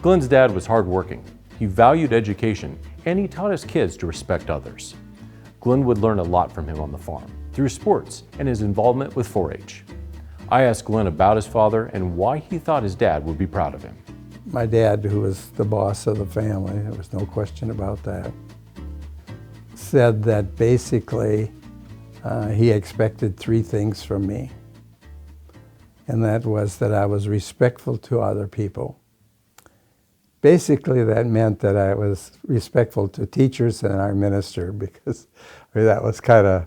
Glen's dad was hardworking. He valued education, and he taught his kids to respect others. Glen would learn a lot from him on the farm, through sports and his involvement with 4-H. I asked Glen about his father and why he thought his dad would be proud of him. My dad, who was the boss of the family, there was no question about that, said that basically he expected 3 things from me. And that was that I was respectful to other people. Basically, that meant that I was respectful to teachers and our minister, because that was kind of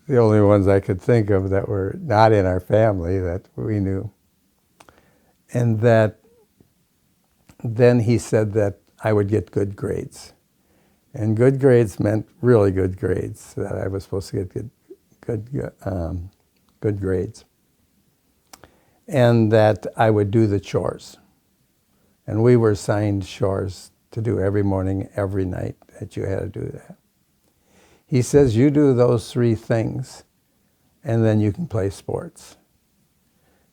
the only ones I could think of that were not in our family that we knew. And that then he said that I would get good grades. And good grades meant really good grades, that I was supposed to get good grades. And that I would do the chores. And we were assigned chores to do every morning, every night, that you had to do that. He says, you do those 3 things, and then you can play sports.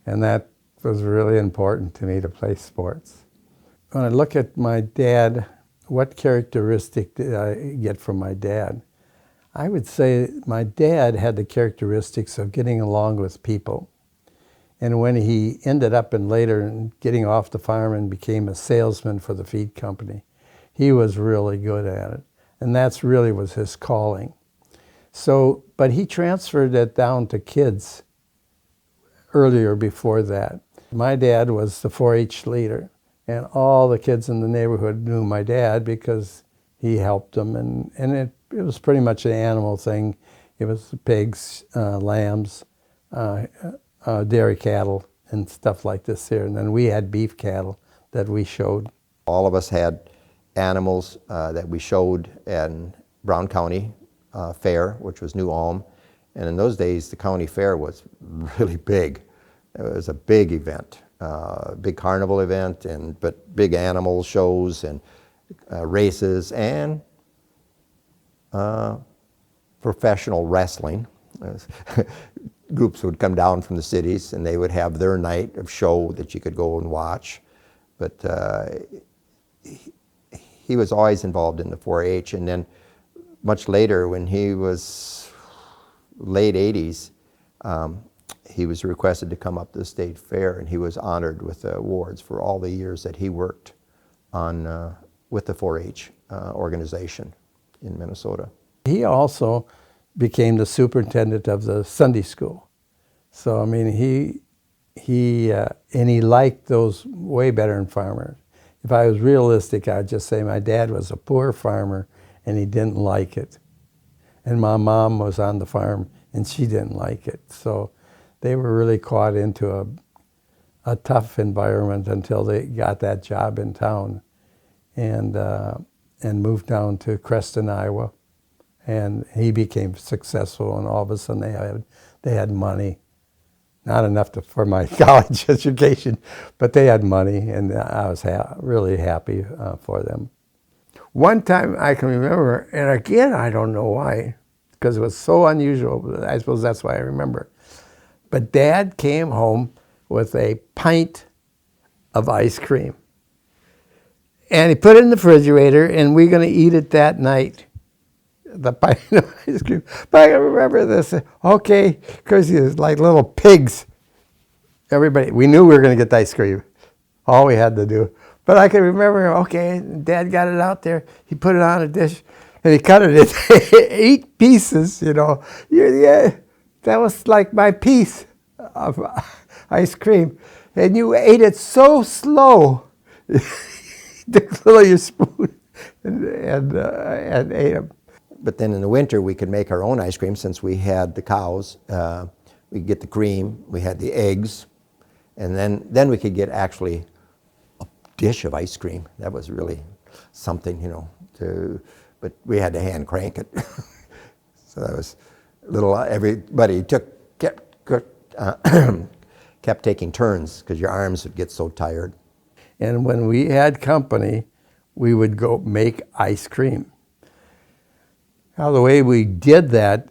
And that was really important to me, to play sports. When I look at my dad, what characteristic did I get from my dad? I would say my dad had the characteristics of getting along with people. And when he ended up later getting off the farm and became a salesman for the feed company, he was really good at it. And that's really was his calling. So, but he transferred it down to kids earlier before that. My dad was the 4-H leader, and all the kids in the neighborhood knew my dad because he helped them. And it was pretty much an animal thing. It was pigs, lambs, dairy cattle and stuff like this here. And then we had beef cattle that we showed. All of us had animals that we showed in Brown County Fair, which was New Ulm. And in those days, the county fair was really big. It was a big event, big carnival event, but big animal shows and races and professional wrestling. Groups would come down from the cities and they would have their night of show that you could go and watch. But he was always involved in the 4-H, and then much later when he was late 80s, he was requested to come up to the state fair, and he was honored with awards for all the years that he worked on with the 4-H organization in Minnesota. He also became the superintendent of the Sunday school. So I mean, he liked those way better than farmers. If I was realistic, I'd just say my dad was a poor farmer and he didn't like it. And my mom was on the farm and she didn't like it. So they were really caught into a tough environment until they got that job in town and moved down to Creston, Iowa. And he became successful, and all of a sudden they had money. Not enough for my college education, but they had money, and I was really happy for them. One time I can remember, and again, I don't know why, because it was so unusual, but I suppose that's why I remember. But Dad came home with a pint of ice cream. And he put it in the refrigerator, and we're going to eat it that night. The pint of ice cream. But I remember this, okay, because he was like little pigs. Everybody, we knew we were going to get the ice cream. All we had to do. But I can remember, okay, Dad got it out there. He put it on a dish, and he cut it into 8 pieces, you know. Yeah, that was like my piece of ice cream. And you ate it so slow. You took a little of your spoon and ate them. But then in the winter, we could make our own ice cream since we had the cows. We could get the cream, we had the eggs, and then we could get actually a dish of ice cream. That was really something, you know, but we had to hand crank it. So that was a little, everybody kept taking turns because your arms would get so tired. And when we had company, we would go make ice cream. Now, the way we did that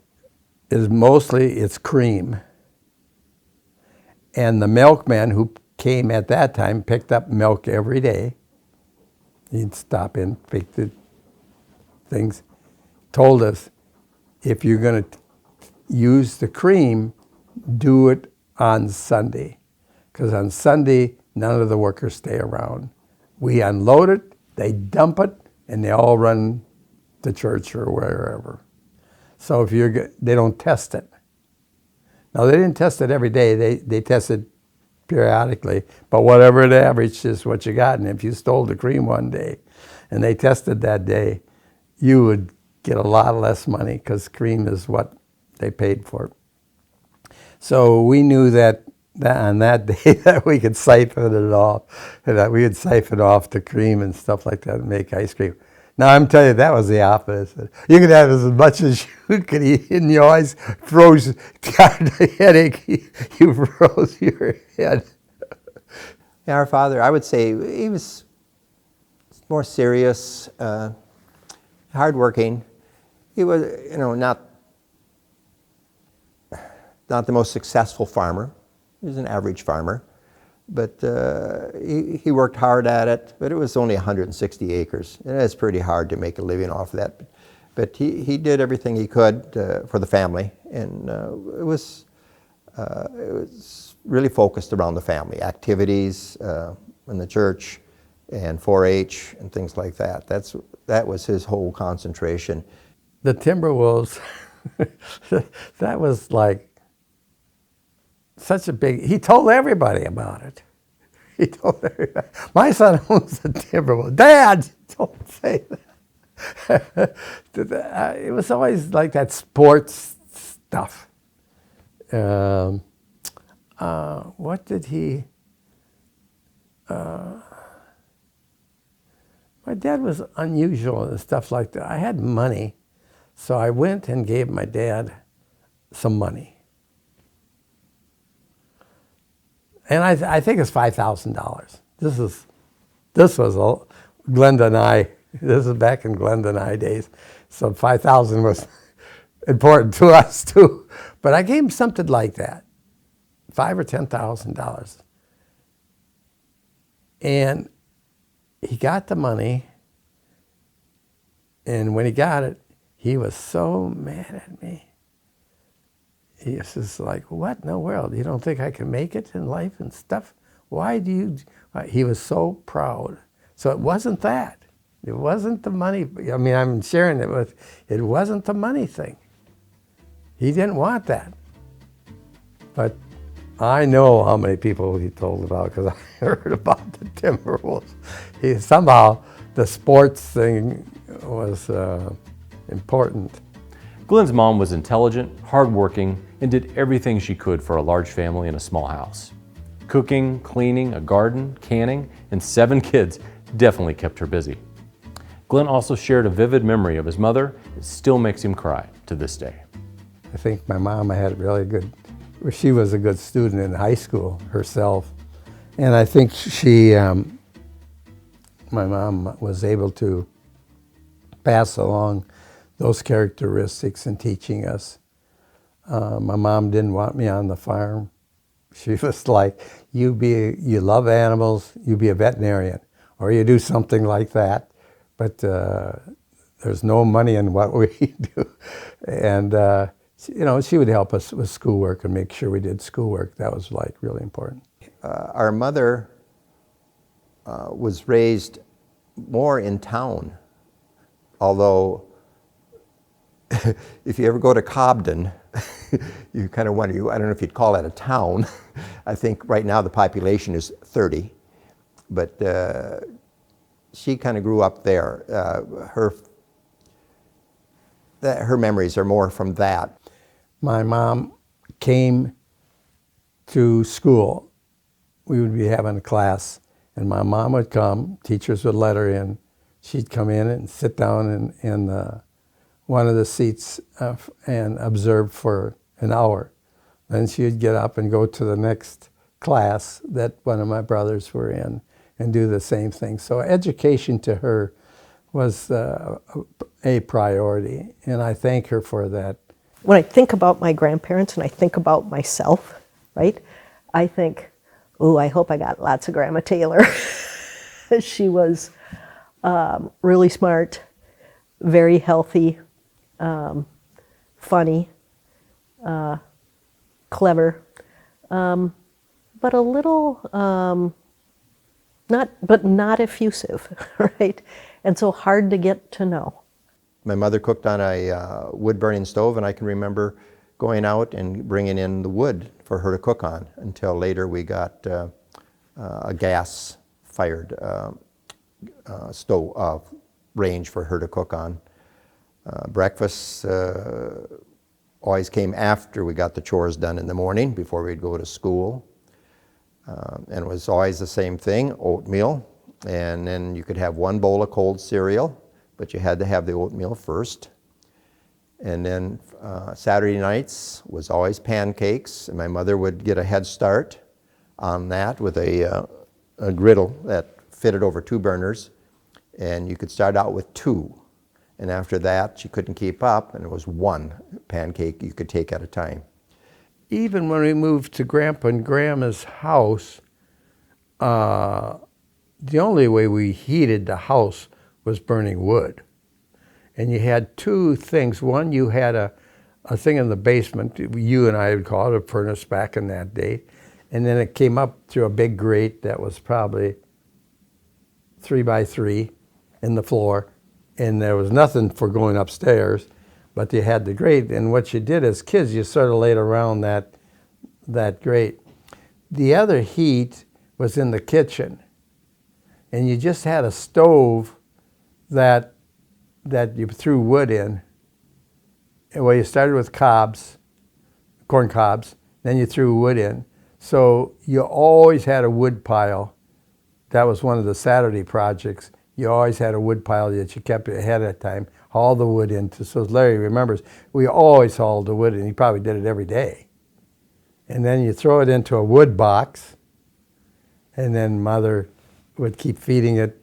is mostly it's cream. And the milkman who came at that time picked up milk every day He'd stop in, pick the things, told us, if you're going to use the cream, do it on Sunday. Because on Sunday, none of the workers stay around. We unload it, they dump it, and they all run to church or wherever. So if they don't test it. Now, they didn't test it every day. They tested periodically, but whatever it averaged is what you got. And if you stole the cream one day and they tested that day, you would get a lot less money because cream is what they paid for. So we knew that on that day that we could siphon it off, and that we would siphon off the cream and stuff like that and make ice cream. Now, I'm telling you, that was the opposite. You could have as much as you could eat, and you always froze, got a headache, you froze your head. Yeah, our father, I would say, he was more serious, hardworking. He was, not the most successful farmer. He was an average farmer. But he worked hard at it, but it was only 160 acres. And it's pretty hard to make a living off of that. But he did everything he could for the family, and it was really focused around the family, activities in the church and 4-H and things like that. That was his whole concentration. The Timberwolves, that was like such a big, he told everybody about it. He told everybody. My son owns the Timberwolves. Dad, don't say that. It was always like that sports stuff. What did he, my dad was unusual and stuff like that. I had money, so I went and gave my dad some money. And I think it's $5,000. This was Glenda and I. This is back in Glenda and I days, so 5,000 was important to us too. But I gave him something like that, $5,000 or $10,000, and he got the money. And when he got it, he was so mad at me. He was just like, what in the world? You don't think I can make it in life and stuff? Why do you? He was so proud. So it wasn't that. It wasn't the money. I mean, I'm sharing it with, it wasn't the money thing. He didn't want that. But I know how many people he told about because I heard about the Timberwolves. Somehow the sports thing was important. Glen's mom was intelligent, hardworking, and did everything she could for a large family in a small house. Cooking, cleaning, a garden, canning, and 7 kids definitely kept her busy. Glen also shared a vivid memory of his mother that still makes him cry to this day. I think my mom had really good, she was a good student in high school herself. And I think my mom was able to pass along those characteristics in teaching us. My mom didn't want me on the farm. She was like, you love animals, you be a veterinarian, or you do something like that, but there's no money in what we do. And she would help us with schoolwork and make sure we did schoolwork. That was like really important. Our mother was raised more in town, although if you ever go to Cobden, you kind of wonder, I don't know if you'd call that a town. I think right now the population is 30, but she kind of grew up there. Her memories are more from that. My mom came to school. We would be having a class, and my mom would come, teachers would let her in. She'd come in and sit down in one of the seats and observe for an hour. Then she'd get up and go to the next class that one of my brothers were in and do the same thing. So education to her was a priority, and I thank her for that. When I think about my grandparents and I think about myself, right, I think, oh, I hope I got lots of Grandma Taylor. She was really smart, very healthy, funny, clever, but a little not effusive, right? And so hard to get to know. My mother cooked on a wood-burning stove, and I can remember going out and bringing in the wood for her to cook on until later we got a gas-fired stove range for her to cook on. Breakfast always came after we got the chores done in the morning before we'd go to school. And it was always the same thing, oatmeal, and then you could have one bowl of cold cereal, but you had to have the oatmeal first. And then Saturday nights was always pancakes, and my mother would get a head start on that with a griddle that fitted over 2 burners, and you could start out with 2. And after that, she couldn't keep up, and it was 1 pancake you could take at a time. Even when we moved to Grandpa and Grandma's house, the only way we heated the house was burning wood. And you had 2 things. One, you had a thing in the basement, you and I would call it a furnace back in that day. And then it came up through a big grate that was probably 3 by 3 in the floor. And there was nothing for going upstairs, but you had the grate. And what you did as kids, you sort of laid around that grate. The other heat was in the kitchen. And you just had a stove that you threw wood in. Well, you started with cobs, corn cobs, then you threw wood in. So you always had a wood pile. That was one of the Saturday projects. You always had a wood pile that you kept ahead of time, haul the wood into. So Larry remembers, we always hauled the wood, and he probably did it every day. And then you throw it into a wood box, and then Mother would keep feeding it.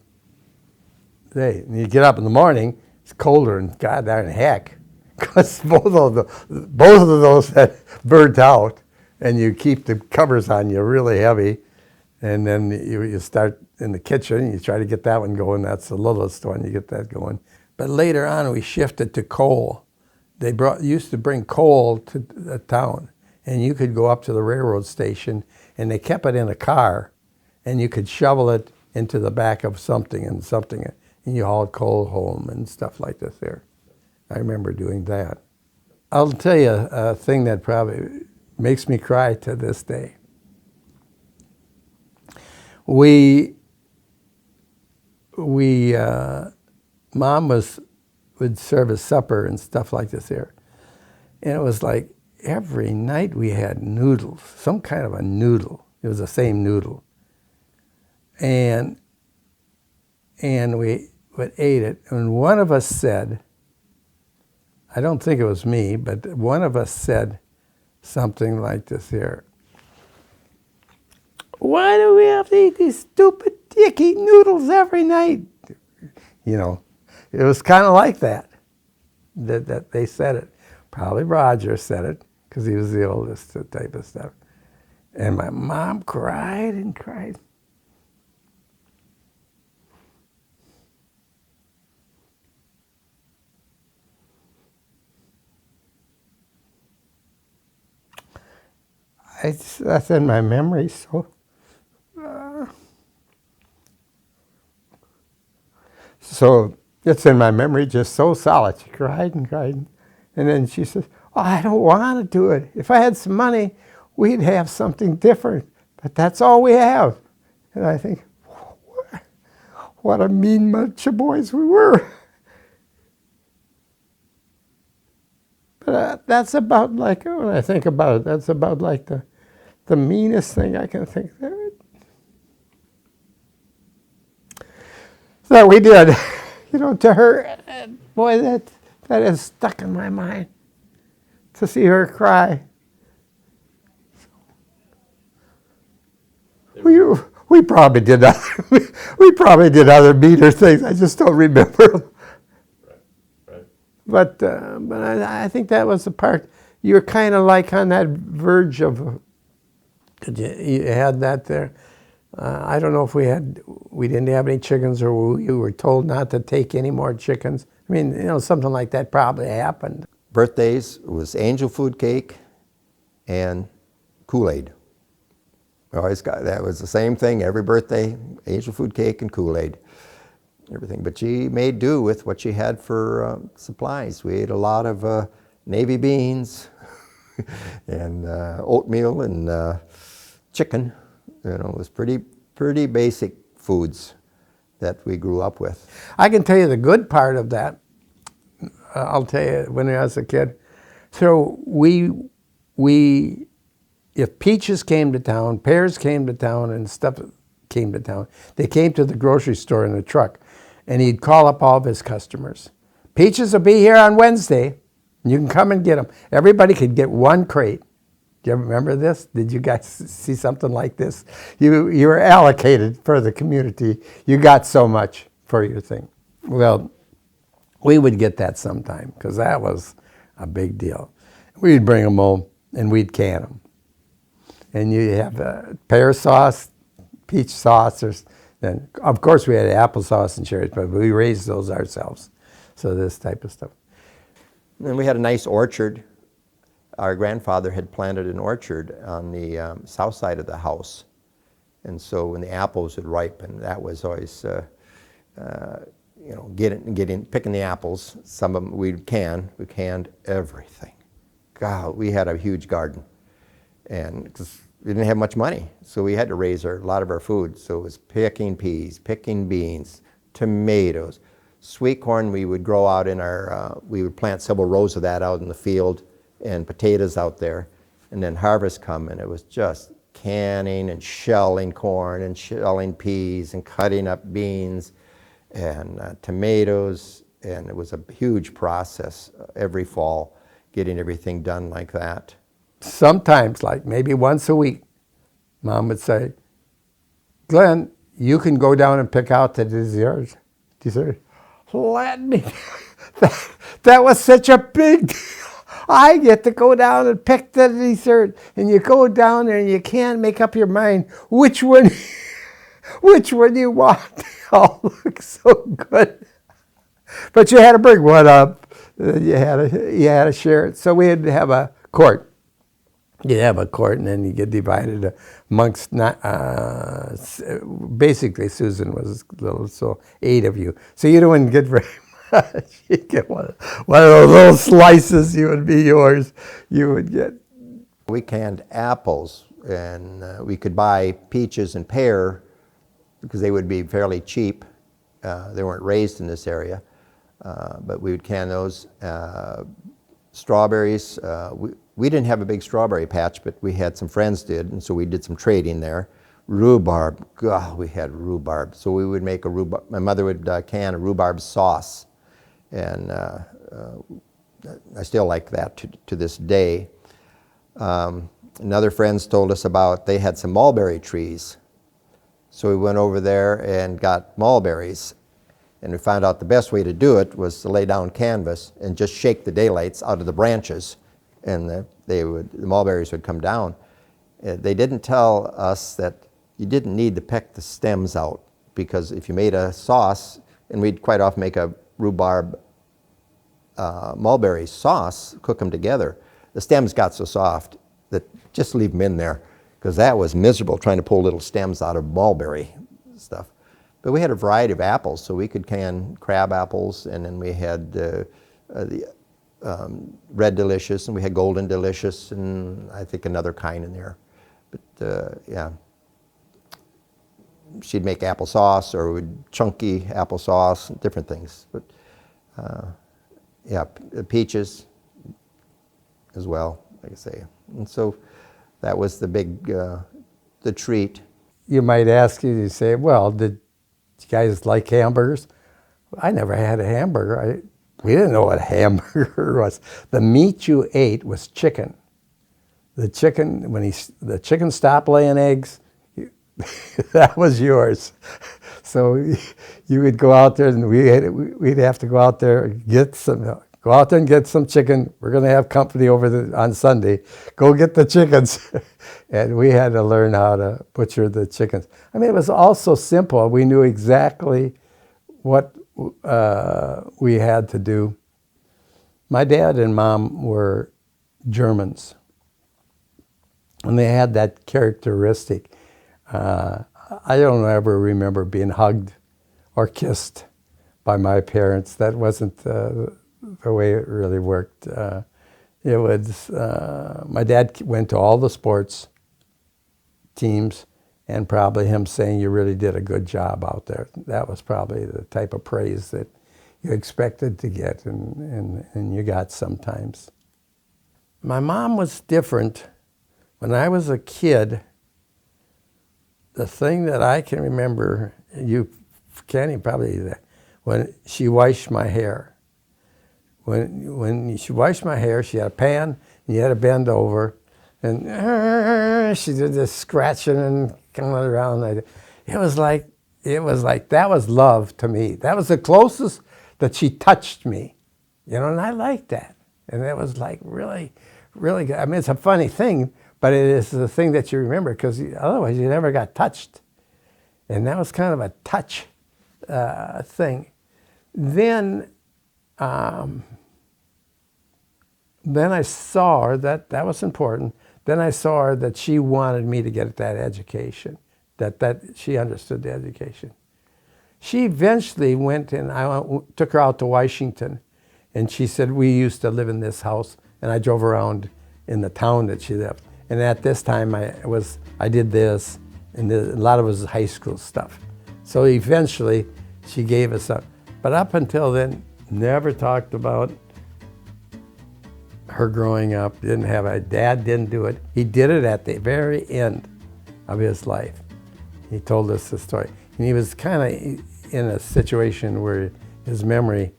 And you get up in the morning, it's colder and god darn heck, because both of those had burnt out, and you keep the covers on you really heavy, and then you start in the kitchen, you try to get that one going. That's the littlest one, you get that going. But later on, we shifted to coal. They used to bring coal to the town, and you could go up to the railroad station, and they kept it in a car, and you could shovel it into the back of something, and you hauled coal home and stuff like this there. I remember doing that. I'll tell you a thing that probably makes me cry to this day. Mom would serve us supper and stuff like this here. And it was like every night we had noodles, some kind of a noodle. It was the same noodle. And we would eat it. And one of us said, I don't think it was me, but one of us said something like this here. Why do we have to eat these stupid, icky noodles every night? You know, it was kind of like that they said it. Probably Roger said it, because he was the oldest type of stuff. And my mom cried and cried. That's in my memory, so it's in my memory, just so solid. She cried and cried, and then she says, "Oh, I don't want to do it. If I had some money, we'd have something different, but that's all we have." And I think, what a mean bunch of boys we were. But that's about like, when I think about it, that's about like the meanest thing I can think of. That we did, to her. Boy, that is stuck in my mind, to see her cry. We probably did other meaner things. I just don't remember. Right. But I think that was the part. You were kind of like on that verge of. You had that there, I don't know if we didn't have any chickens, or we were told not to take any more chickens. I mean, something like that probably happened. Birthdays was angel food cake and Kool-Aid. That was the same thing every birthday, angel food cake and Kool-Aid, everything. But she made do with what she had for supplies. We ate a lot of navy beans and oatmeal and chicken. It was pretty basic foods that we grew up with. I can tell you the good part of that. I'll tell you, when I was a kid, so if peaches came to town, pears came to town, and stuff came to town, they came to the grocery store in a truck, and he'd call up all of his customers. Peaches will be here on Wednesday, and you can come and get them. Everybody could get one crate. Do you remember this? Did you guys see something like this? You were allocated for the community. You got so much for your thing. Well, we would get that sometime, because that was a big deal. We'd bring them home, and we'd can them. And you have pear sauce, peach sauce, then of course we had applesauce and cherries, but we raised those ourselves. So this type of stuff. And we had a nice orchard. Our grandfather had planted an orchard on the south side of the house. And so when the apples would ripen, that was always, picking the apples. Some of them we canned everything. God, we had a huge garden. And 'cause we didn't have much money, so we had to raise a lot of our food. So it was picking peas, picking beans, tomatoes, sweet corn. We would grow out in we would plant several rows of that out in the field, and potatoes out there. And then harvest come, and it was just canning and shelling corn and shelling peas and cutting up beans and tomatoes. And it was a huge process every fall, getting everything done like that. Sometimes, like maybe once a week, Mom would say, Glenn, you can go down and pick out the dessert. Let me. That was such a big deal. I get to go down and pick the dessert. And you go down there and you can't make up your mind which one you want. They all look so good. But you had to bring one up. You had to share it. So we had to have a court. You'd have a court, and then you get divided amongst, basically Susan was little, so 8 of you. So you wouldn't get very much. You'd get one of those little slices, you would be yours, you would get. We canned apples, and we could buy peaches and pear because they would be fairly cheap. They weren't raised in this area, but we would can those. Strawberries, we didn't have a big strawberry patch, but we had some friends did, and so we did some trading there. Rhubarb, God, we had rhubarb. So we would make my mother would can a rhubarb sauce, and I still like that to this day. Another friends told us about, they had some mulberry trees. So we went over there and got mulberries. And we found out the best way to do it was to lay down canvas and just shake the daylights out of the branches, and the mulberries would come down. They didn't tell us that you didn't need to peck the stems out, because if you made a sauce, and we'd quite often make a rhubarb mulberry sauce, cook them together, the stems got so soft that just leave them in there, because that was miserable trying to pull little stems out of mulberry stuff. But we had a variety of apples, so we could can crab apples, and then we had the red delicious, and we had golden delicious, and I think another kind in there. But yeah, she'd make applesauce or chunky applesauce, different things. But yeah, peaches as well, like I say. And so that was the big, the treat. You might ask, you say, well, did you guys like hamburgers? I never had a hamburger. We didn't know what a hamburger was. The meat you ate was chicken. The chicken, when the chicken stopped laying eggs, that was yours. So you would go out there, and we'd have to go out there and get some Go out there and get some chicken. We're going to have company on Sunday. Go get the chickens. And we had to learn how to butcher the chickens. I mean, it was all so simple. We knew exactly what we had to do. My dad and mom were Germans. And they had that characteristic. I don't ever remember being hugged or kissed by my parents. That wasn't the way it really worked. It was, my dad went to all the sports teams, and probably him saying, you really did a good job out there. That was probably the type of praise that you expected to get, and you got sometimes. My mom was different. When I was a kid, the thing that I can remember, you can't even probably, when she washed my hair. When she washed my hair, she had a pan, and you had to bend over, and she did this scratching and coming around. It was like, that was love to me. That was the closest that she touched me, and I liked that. And it was like really, really good. I mean, it's a funny thing, but it is the thing that you remember, because otherwise you never got touched. And that was kind of a touch thing. Then I saw her, that was important. Then I saw her that she wanted me to get that education, that she understood the education. She eventually went, and I took her out to Washington, and she said, we used to live in this house, and I drove around in the town that she lived. And at this time, I did this, and a lot of it was high school stuff. So eventually, she gave us up. But up until then, never talked about her growing up. Didn't have a dad, didn't do it. He did it at the very end of his life. He told us the story. And he was kind of in a situation where his memory,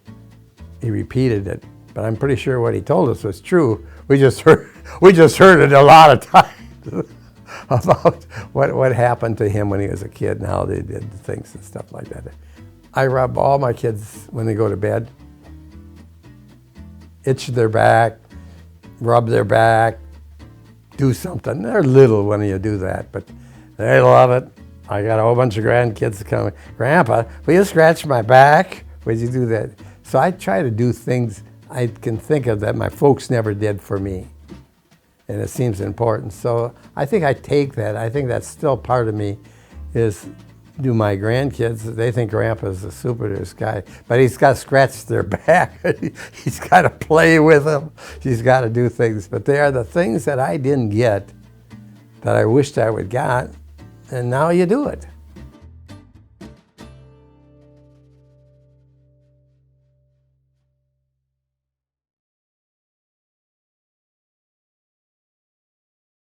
he repeated it. But I'm pretty sure what he told us was true. We just heard it a lot of times about what happened to him when he was a kid and how they did things and stuff like that. I rub all my kids when they go to bed, itch their back, rub their back, do something. They're little when you do that, but they love it. I got a whole bunch of grandkids coming, Grandpa, will you scratch my back? Would you do that? So I try to do things I can think of that my folks never did for me. And it seems important. So I think I take that. I think that's still part of me, is do my grandkids, they think Grandpa's the super guy, but he's got to scratch their back. He's got to play with them. He's got to do things. But they are the things that I didn't get that I wished I would got, and now you do it.